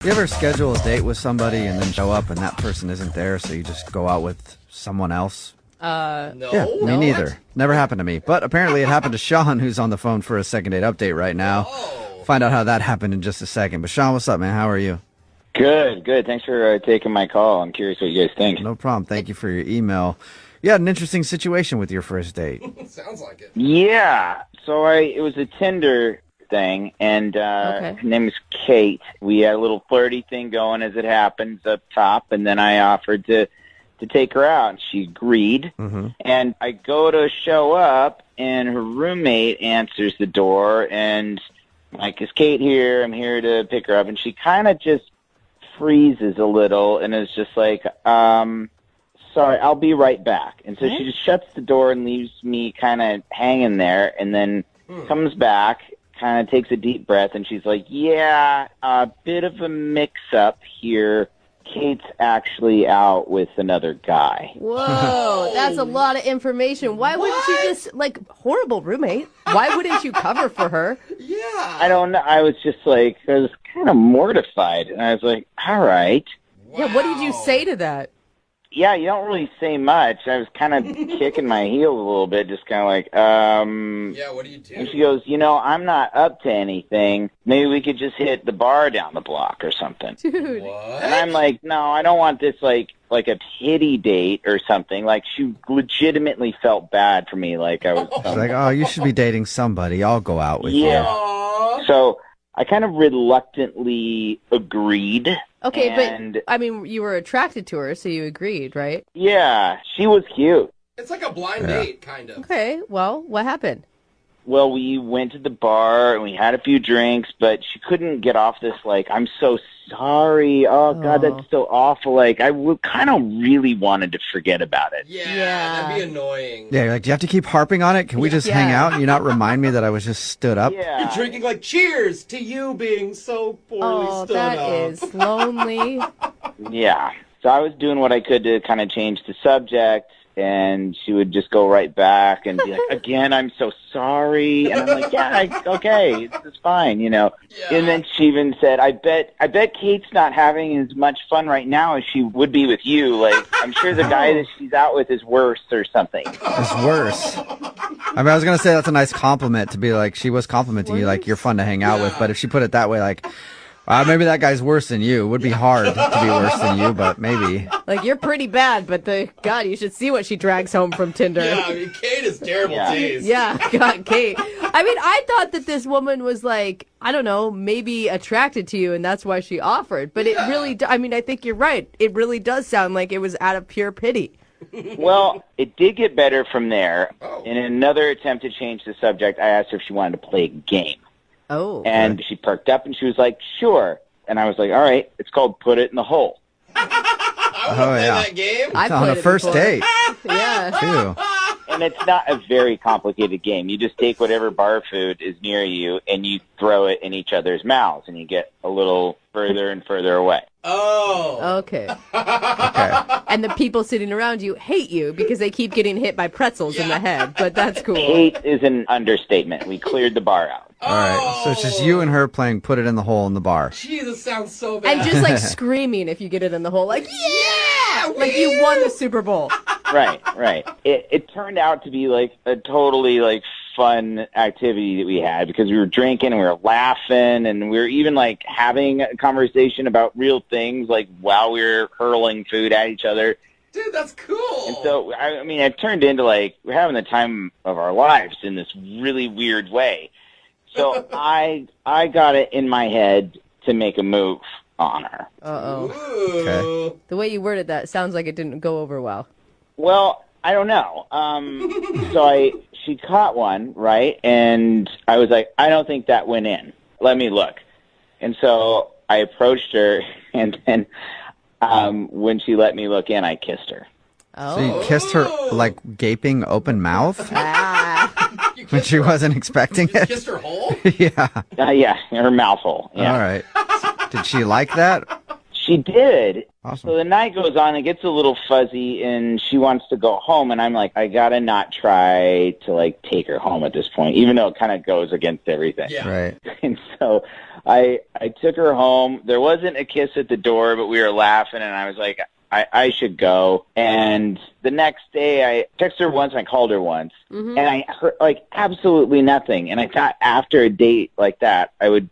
You ever schedule a date with somebody and then show up and that person isn't there, so you just go out with someone else? No. Yeah, me neither. Never happened to me. But apparently it happened to Sean, who's on the phone for a second date update right now. Find out how that happened in just a second. But Sean, what's up, man? How are you? Good. Thanks for taking my call. I'm curious what you guys think. No problem. Thank you for your email. You had an interesting situation with your first date. Sounds like it. Yeah. So it was a Tinder thing, and her name is Kate. We had a little flirty thing going as it happens up top, and then I offered to take her out, and she agreed. Mm-hmm. And I go to show up, and her roommate answers the door, and I'm like, is Kate here? I'm here to pick her up. And she kind of just freezes a little and is just like, sorry, I'll be right back. And so she just shuts the door and leaves me kind of hanging there, and then comes back, kind of takes a deep breath, and she's like, yeah, a bit of a mix-up here. Kate's actually out with another guy. Whoa, that's a lot of information. Why wouldn't you just, horrible roommate, why wouldn't you cover for her? Yeah. I don't know. I was just like, I was kind of mortified. And I was like, all right. Wow. Yeah, what did you say to that? Yeah, you don't really say much. I was kind of kicking my heels a little bit, just kind of like, Yeah, what do you do? And she goes, I'm not up to anything. Maybe we could just hit the bar down the block or something. Dude. What? And I'm like, no, I don't want this like a pity date or something. Like, she legitimately felt bad for me. Like, I was. She's like, oh, you should be dating somebody. I'll go out with you. Aw. So I kind of reluctantly agreed. Okay, and, but, I mean, you were attracted to her, so you agreed, right? yeah, she was cute. It's like a blind date, kind of. Okay, well, what happened? Well, we went to the bar and we had a few drinks, but she couldn't get off this, like, I'm so sorry. Oh, God, that's so awful. Like, I kind of really wanted to forget about it. Yeah, Yeah. that'd be annoying. Yeah, you're like, do you have to keep harping on it? Can we just hang out and you not remind me that I was just stood up? You're Yeah. drinking like cheers to you being so poorly Oh, stood that up. is lonely. Yeah. So I was doing what I could to kind of change the subject, and she would just go right back and be like, again, I'm so sorry. And I'm like, yeah, okay, it's fine, Yeah. And then she even said, I bet Kate's not having as much fun right now as she would be with you. Like, I'm sure the guy that she's out with is worse or something. It's worse. I mean, I was going to say that's a nice compliment to be like, she was complimenting you, like, you're fun to hang out with. But if she put it that way, like, maybe that guy's worse than you. It would be hard to be worse than you, but maybe. Like, you're pretty bad, but God, you should see what she drags home from Tinder. Yeah, I mean, Kate is terrible taste. Yeah, God, Kate. I mean, I thought that this woman was like, I don't know, maybe attracted to you, and that's why she offered. But it really, I mean, I think you're right. It really does sound like it was out of pure pity. Well, it did get better from there. Oh. In another attempt to change the subject, I asked her if she wanted to play a game. Oh. And she perked up and she was like, sure. And I was like, all right, it's called Put It in the Hole. I want to play that game. I On a played it first before. date, Yeah. too. And it's not a very complicated game. You just take whatever bar food is near you and you throw it in each other's mouths, and you get a little further and further away. Oh. Okay. Okay. And the people sitting around you hate you because they keep getting hit by pretzels in the head, but that's cool. Hate is an understatement. We cleared the bar out. All right. So it's just you and her playing Put It in the Hole in the bar. Jesus, sounds so bad. And just like screaming if you get it in the hole, like, yeah! Like you won the Super Bowl. Right. It turned out to be like a totally like fun activity that we had, because we were drinking and we were laughing and we were even like having a conversation about real things, like while we were hurling food at each other. Dude, that's cool. And so, I mean, it turned into like we're having the time of our lives in this really weird way. So I got it in my head to make a move on her. Uh-oh. Ooh. Okay. The way you worded that sounds like it didn't go over well. Well, I don't know. So she caught one, right? And I was like, I don't think that went in. Let me look. And so I approached her, and then when she let me look in, I kissed her. Oh. So you kissed her, like, gaping open mouth Ah. You when kissed she her- wasn't expecting You it? kissed her hole? Yeah. Yeah, her mouth hole. Yeah. All right. Did she like that? She did. Awesome. So the night goes on, it gets a little fuzzy, and she wants to go home, and I'm like, I gotta not try to, like, take her home at this point, even though it kind of goes against everything. Yeah. Right. And so I took her home. There wasn't a kiss at the door, but we were laughing, and I was like, I should go. And the next day, I texted her once, and I called her once, and I heard, like, absolutely nothing. And I thought after a date like that, I would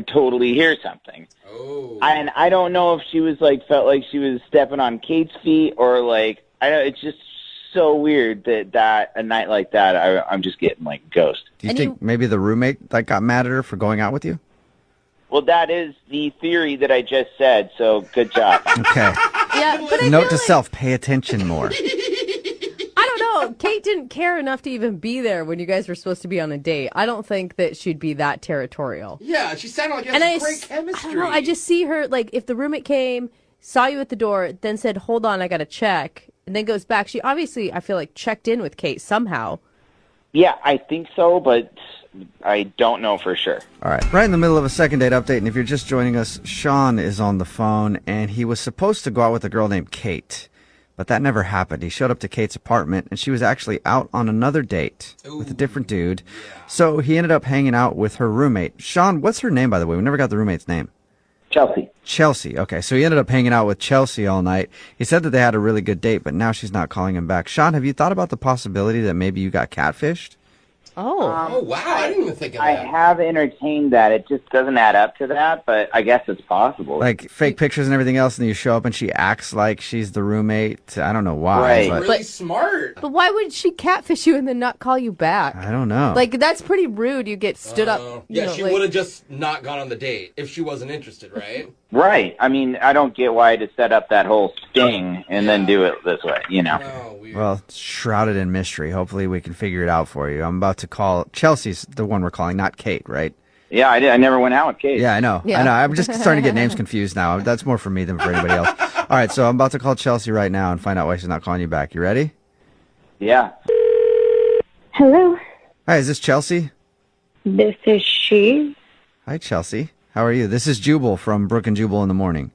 totally hear something. Oh. And I don't know if she was like felt like she was stepping on Kate's feet or like I don't. It's just so weird that a night like that I'm just getting like ghost. Do you think maybe the roommate like got mad at her for going out with you? Well, that is the theory that I just said. So good job. Okay. Yeah, but I Note feel to like, self: pay attention more. I don't know. Kate didn't care enough to even be there when you guys were supposed to be on a date. I don't think that she'd be that territorial. Yeah, she sounded like you And had great chemistry. I don't know. I just see her like if the roommate came, saw you at the door, then said, "Hold on, I got to check," and then goes back. She obviously, I feel like, checked in with Kate somehow. Yeah, I think so, but I don't know for sure. All right. Right in the middle of a second date update, and if you're just joining us, Sean is on the phone, and he was supposed to go out with a girl named Kate, but that never happened. He showed up to Kate's apartment, and she was actually out on another date with a different dude. Yeah. So he ended up hanging out with her roommate. Sean, what's her name, by the way? We never got the roommate's name. Chelsea. Chelsea. Okay, so he ended up hanging out with Chelsea all night. He said that they had a really good date, but now she's not calling him back. Sean, have you thought about the possibility that maybe you got catfished? Oh, wow. I didn't even think of I that. have entertained that. It just doesn't add up to that, but I guess it's possible. Like fake pictures and everything else, and then you show up and she acts like she's the roommate. I don't know why. Right. But Really smart. But why would she catfish you and then not call you back? I don't know. Like that's pretty rude. You get stood up. Yeah, she would have just not gone on the date if she wasn't interested, right? Right. I mean, I don't get why to set up that whole sting and then do it this way, you know. Oh, weird. Well, it's shrouded in mystery. Hopefully we can figure it out for you. I'm about to call. Chelsea's the one we're calling, not Kate, right? Yeah, I did. I never went out with Kate. Yeah, I know. Yeah. I know. I'm just starting to get names confused now. That's more for me than for anybody else. All right, so I'm about to call Chelsea right now and find out why she's not calling you back. You ready? Yeah. Hello, Hi, is this Chelsea? this is she. Hi, Chelsea. How are you? This is Jubal from Brook and Jubal in the Morning.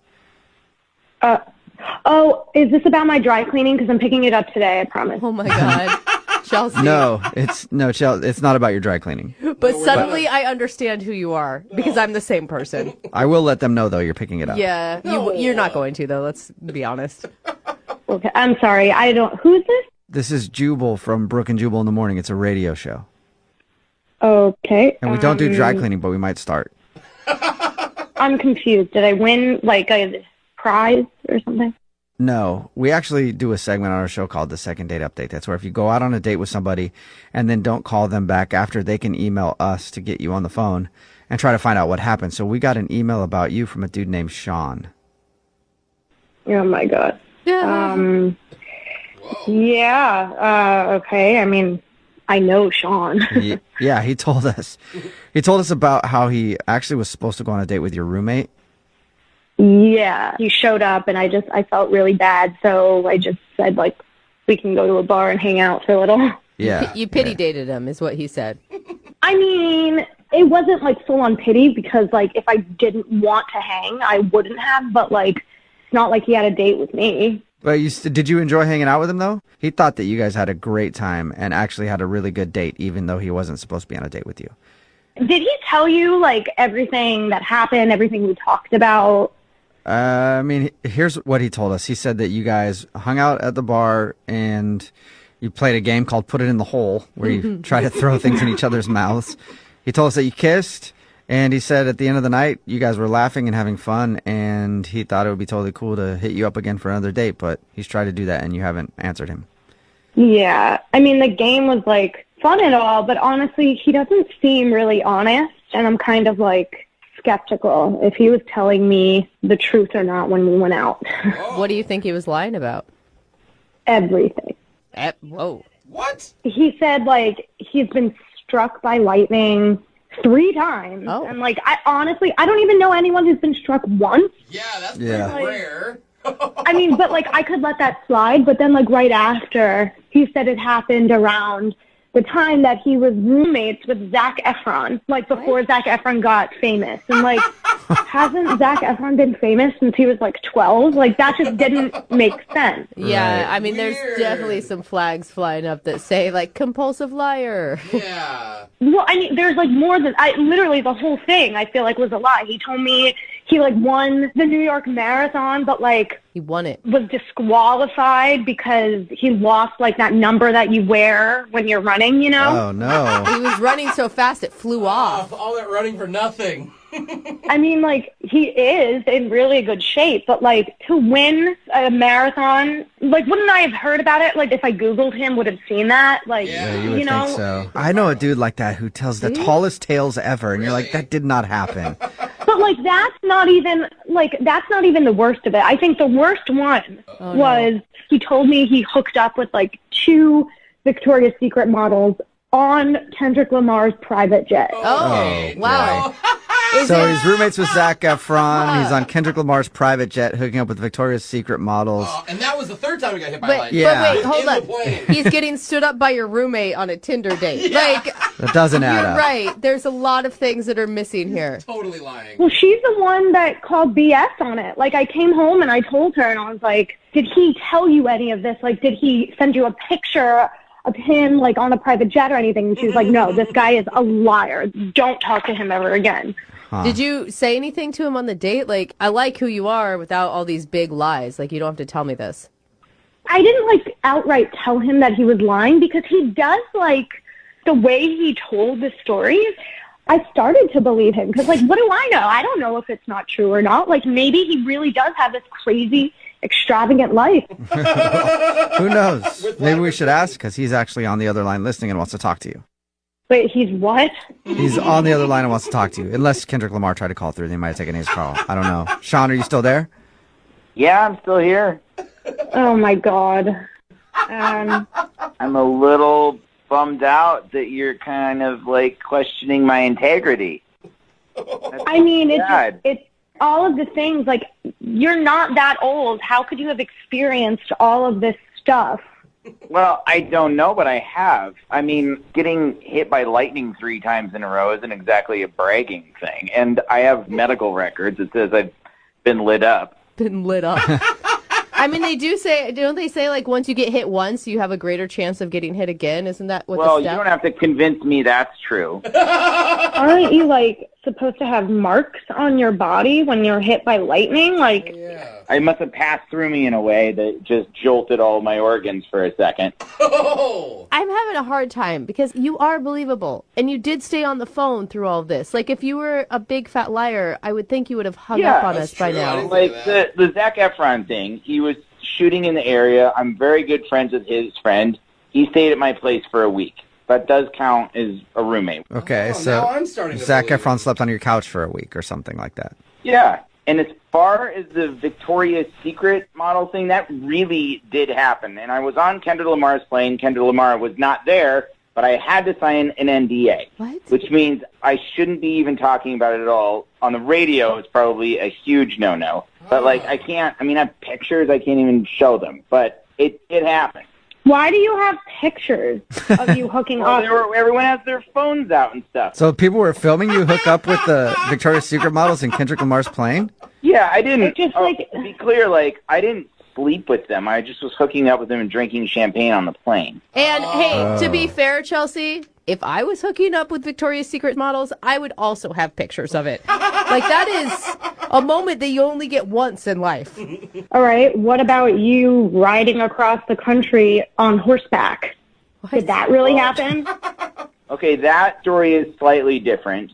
Oh, is this about my dry cleaning? Because I'm picking it up today, I promise. Oh my God, Chelsea. No, Chelsea. It's not about your dry cleaning. But suddenly I understand who you are because I'm the same person. I will let them know though. You're picking it up. Yeah, you're not going to though. Let's be honest. Okay, I'm sorry. I don't. Who's this? This is Jubal from Brook and Jubal in the Morning. It's a radio show, Okay. and we don't do dry cleaning, but we might start. I'm confused. Did I win like a prize or something? No, we actually do a segment on our show called the Second Date Update. That's where if you go out on a date with somebody and then don't call them back after, they can email us to get you on the phone and try to find out what happened. So we got an email about you from a dude named Sean. Oh my god. Yeah. Yeah. Okay. I mean, I know Sean. Yeah, he told us. He told us about how he actually was supposed to go on a date with your roommate. Yeah. He showed up, and I felt really bad, so I just said like, we can go to a bar and hang out for a little. Yeah. You pity dated him, is what he said. I mean, it wasn't like full on pity because like if I didn't want to hang, I wouldn't have. But like, it's not like he had a date with me. But did you enjoy hanging out with him though? He thought that you guys had a great time and actually had a really good date, even though he wasn't supposed to be on a date with you. Did he tell you like everything that happened, everything we talked about? I mean, here's what he told us. He said that you guys hung out at the bar and you played a game called Put It in the Hole, where you try to throw things in each other's mouths. He told us that you kissed, and he said at the end of the night, you guys were laughing and having fun, and he thought it would be totally cool to hit you up again for another date, but he's tried to do that, and you haven't answered him. Yeah. I mean, the game was like fun and all, but honestly, he doesn't seem really honest, and I'm kind of like skeptical if he was telling me the truth or not when we went out. What do you think he was lying about? Everything. Whoa. What? He said like he's been struck by lightning 3 times. Oh. And like I don't even know anyone who's been struck once. Yeah, that's Yeah. pretty rare. I mean, but like I could let that slide, but then like right after he said it happened around the time that he was roommates with Zac Efron, like before Zac Efron got famous. And like, hasn't Zac Efron been famous since he was like 12? Like, that just didn't make sense. Yeah, Right. I mean, there's definitely some flags flying up that say, like, compulsive liar. Yeah. Well, I mean, there's like more than, literally the whole thing I feel like was a lie. He told me he like won the New York Marathon, but like He won it. was disqualified because he lost like that number that you wear when you're running, you know? Oh no. He was running so fast it flew off. All that running for nothing. I mean, like, he is in really good shape, but, like, to win a marathon, like, wouldn't I have heard about it? Like, if I Googled him, would have seen that? Like, Yeah, You would know? think so. I know a dude like that who tells the tallest tales ever, and you're like, that did not happen. But, like, that's not even the worst of it. I think the worst one was he told me he hooked up with, like, 2 Victoria's Secret models on Kendrick Lamar's private jet. Oh, wow. So he's roommates with Zac Efron. He's on Kendrick Lamar's private jet, hooking up with Victoria's Secret models. And that was the third time he got hit by But, lightning. Yeah. but wait, hold In the on. plane. He's getting stood up by your roommate on a Tinder date. Like, That doesn't add you're up. right. There's a lot of things that are missing here. Totally lying. Well, she's the one that called BS on it. Like, I came home and I told her, and I was like, did he tell you any of this? Like, did he send you a picture of him, like, on a private jet or anything? And she was like, no, this guy is a liar. Don't talk to him ever again. Did you say anything to him on the date? Like, I like who you are without all these big lies. Like, you don't have to tell me this. I didn't, like, outright tell him that he was lying because he does, like, the way he told the stories, I started to believe him because, like, what do I know? I don't know if it's not true or not. Like, maybe he really does have this crazy, extravagant life. Who knows? Maybe we should ask, because he's actually on the other line listening and wants to talk to you. Wait, he's what? He's on the other line and wants to talk to you. Unless Kendrick Lamar tried to call through, they might have taken his call. I don't know. Sean, are you still there? Yeah, I'm still here. Oh, my God. I'm a little bummed out that you're kind of like questioning my integrity. I mean, Sad. it's all of the things, like, you're not that old. How could you have experienced all of this stuff? Well, I don't know, but I have. I mean, getting hit by lightning 3 times in a row isn't exactly a bragging thing. And I have medical records. It says I've been lit up. Been lit up. I mean, they do say, don't they say, like, once you get hit once, you have a greater chance of getting hit again? Isn't that what Well, the you step? don't have to convince me that's true. Aren't you, like, supposed to have marks on your body when you're hit by lightning? Like, It must have passed through me in a way that just jolted all my organs for a second. Oh! I'm having a hard time because you are believable and you did stay on the phone through all of this. Like, if you were a big fat liar, I would think you would have hung Yeah, up on that's us by true. I now. didn't- Like the Zac Efron thing, he was shooting in the area. I'm very good friends with his friend. He stayed at my place for a week. That does count as a roommate. Okay, Oh, so now I'm starting to Zac believe Efron you. slept on your couch for a week or something like that. Yeah. And as far as the Victoria's Secret model thing, that really did happen. And I was on Kendrick Lamar's plane. Kendrick Lamar was not there, but I had to sign an NDA. What? Which means I shouldn't be even talking about it at all. On the radio, it's probably a huge no-no. But, like, I have pictures, I can't even show them. But it happened. why do you have pictures of you hooking up? Everyone has their phones out and stuff. So people were filming you hook up with the Victoria's Secret models in Kendrick Lamar's plane? Yeah, I didn't. It's just like- to be clear, like, I didn't sleep with them. I just was hooking up with them and drinking champagne on the plane. And hey, to be fair, Chelsea, if I was hooking up with Victoria's Secret models, I would also have pictures of it. Like, that is a moment that you only get once in life. All right, what about you riding across the country on horseback? Did that really happen? Okay, that story is slightly different.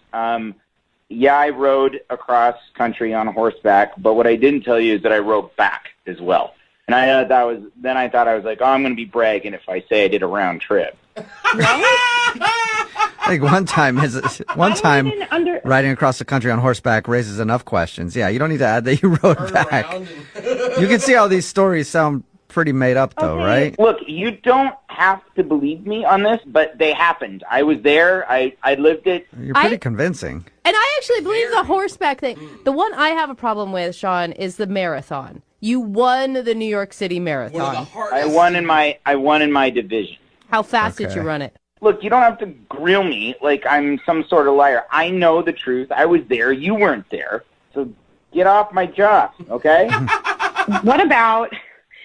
Yeah, I rode across country on horseback, but what I didn't tell you is that I rode back as well. And I thought I was like, oh, I'm going to be bragging if I say I did a round trip. Like one time even under- riding across the country on horseback raises enough questions. Yeah, you don't need to add that you rode back. Around You can see how these stories sound pretty made up though, Okay. right? Look, you don't have to believe me on this, but they happened. I was there. I lived it. You're pretty I- convincing. And I actually believe the horseback thing. The one I have a problem with, Sean, is the marathon. You won the New York City One of the Marathon. hardest. I won in my division. How fast did Okay. you run it? Look, you don't have to grill me like I'm some sort of liar. I know the truth. I was there. You weren't there. So get off my job, okay? What about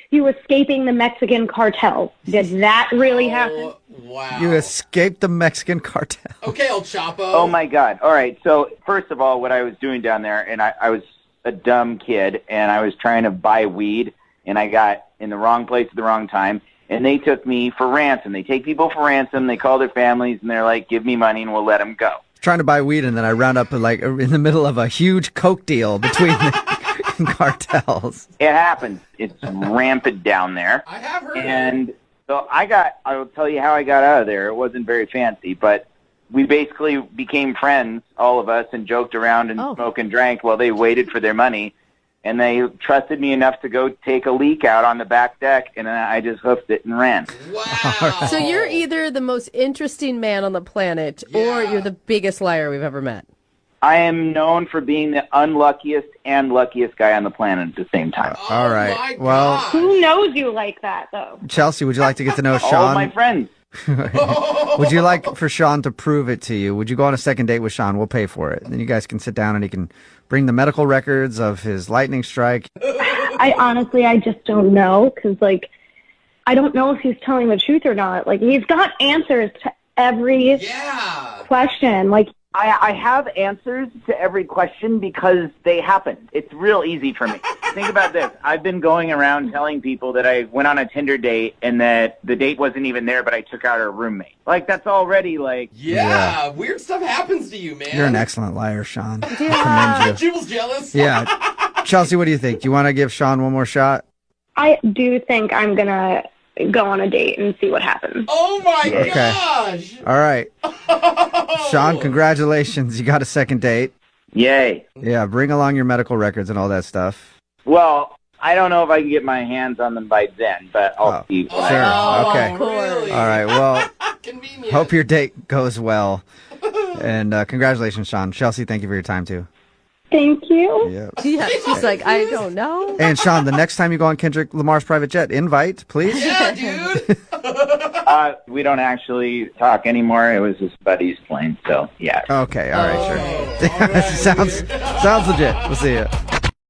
you escaping the Mexican cartel? Did that really happen? Wow. You escaped the Mexican cartel. Okay, El Chapo. Oh, my God. All right. So, first of all, what I was doing down there, and I was a dumb kid, and I was trying to buy weed, and I got in the wrong place at the wrong time, and they took me for ransom. They take people for ransom. They call their families, and they're like, give me money, and we'll let them go. Trying to buy weed, and then I round up like in the middle of a huge coke deal between the cartels. It happens. It's rampant down there. I have heard. And so I will tell you how I got out of there. It wasn't very fancy, but we basically became friends, all of us, and joked around and smoked and drank while they waited for their money. And they trusted me enough to go take a leak out on the back deck, and then I just hoofed it and ran. Wow. So you're either the most interesting man on the planet or you're the biggest liar we've ever met. I am known for being the unluckiest and luckiest guy on the planet at the same time. All right. My Well, gosh. Who knows you like that, though? Chelsea, would you like to get to know All of Sean? my friends. Would you like for Sean to prove it to you? Would you go on a second date with Sean? We'll pay for it. Then you guys can sit down and he can bring the medical records of his lightning strike. I just don't know, because, like, I don't know if he's telling the truth or not. Like, he's got answers to every question. Like, I have answers to every question because they happened. It's real easy for me. Think about this. I've been going around telling people that I went on a Tinder date and that the date wasn't even there, but I took out her roommate. Like, that's already, like... Yeah, weird stuff happens to you, man. You're an excellent liar, Sean. I commend you. Jubal's jealous. Yeah. Chelsea, what do you think? Do you want to give Sean one more shot? I do think I'm going to go on a date and see what happens. Oh, my Okay. gosh. All right. Sean, congratulations. You got a second date. Yay. Yeah, bring along your medical records and all that stuff. Well, I don't know if I can get my hands on them by then, but I'll see. Sure. Okay. Really? All right. Well, Convenient. hope your date goes well. And congratulations, Sean. Chelsea, thank you for your time, too. Thank you. Yeah. Yeah, she's like, I don't know. And Sean, the next time you go on Kendrick Lamar's private jet, invite, please. Yeah, dude. We don't actually talk anymore. It was his buddy's plane, so yeah. Okay. All right. Sure. All right, sounds legit. We'll see you.